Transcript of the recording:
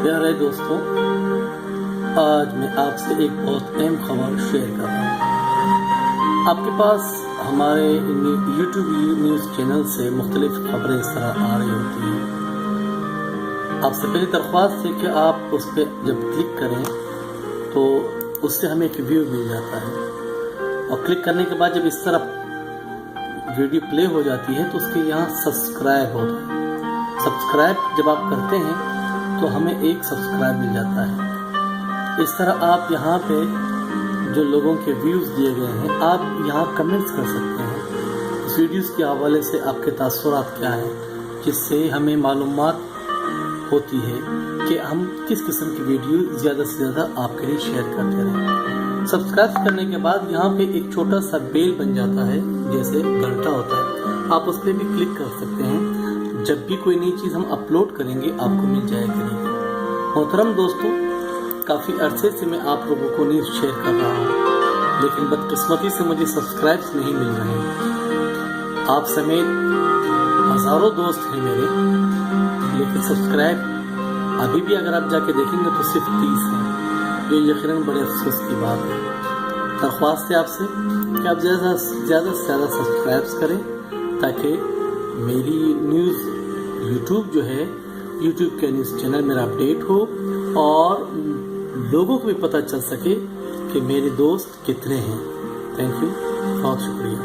प्यारे दोस्तों, आज मैं आपसे एक बहुत अहम खबर शेयर कर रहा हूँ। आपके पास हमारे YouTube न्यूज़ चैनल से मुख्तलिफ खबरें इस तरह आ रही होती हैं। आपसे पहली दरख्वास्त है कि आप उस पर जब क्लिक करें तो उससे हमें एक व्यू मिल जाता है, और क्लिक करने के बाद जब इस तरह वीडियो प्ले हो जाती है तो उसके यहाँ सब्सक्राइब होता है। सब्सक्राइब जब आप करते हैं तो हमें एक सब्सक्राइब मिल जाता है। इस तरह आप यहाँ पे जो लोगों के व्यूज़ दिए गए हैं, आप यहाँ कमेंट्स कर सकते हैं। इस वीडियोज़ के हवाले से आपके तासुरात क्या हैं, जिससे हमें मालूमात होती है कि हम किस किस्म की वीडियो ज़्यादा से ज़्यादा आपके लिए शेयर करते रहें। सब्सक्राइब करने के बाद यहाँ पे एक छोटा सा बेल बन जाता है, जैसे घंटा होता है, आप उस पर भी क्लिक कर सकते हैं। जब भी कोई नई चीज़ हम अपलोड करेंगे आपको मिल जाया करेगी। मोहतरम दोस्तों, काफ़ी अरसे से मैं आप लोगों को न्यूज़ शेयर कर रहा हूँ, लेकिन बदकिस्मती से मुझे सब्सक्राइब्स नहीं मिल रहे हैं। आप समेत हज़ारों दोस्त हैं मेरे, लेकिन सब्सक्राइब अभी भी अगर आप जाके देखेंगे तो सिर्फ 30 हैं, जो यकीनन बड़े अफसोस की बात है। दरख्वास्त है आपसे कि आप ज़्यादा से ज़्यादा सब्सक्राइब्स करें, ताकि मेरी न्यूज़ YouTube जो है, YouTube के न्यूज़ चैनल मेरा अपडेट हो और लोगों को भी पता चल सके कि मेरे दोस्त कितने हैं। थैंक यू, बहुत शुक्रिया।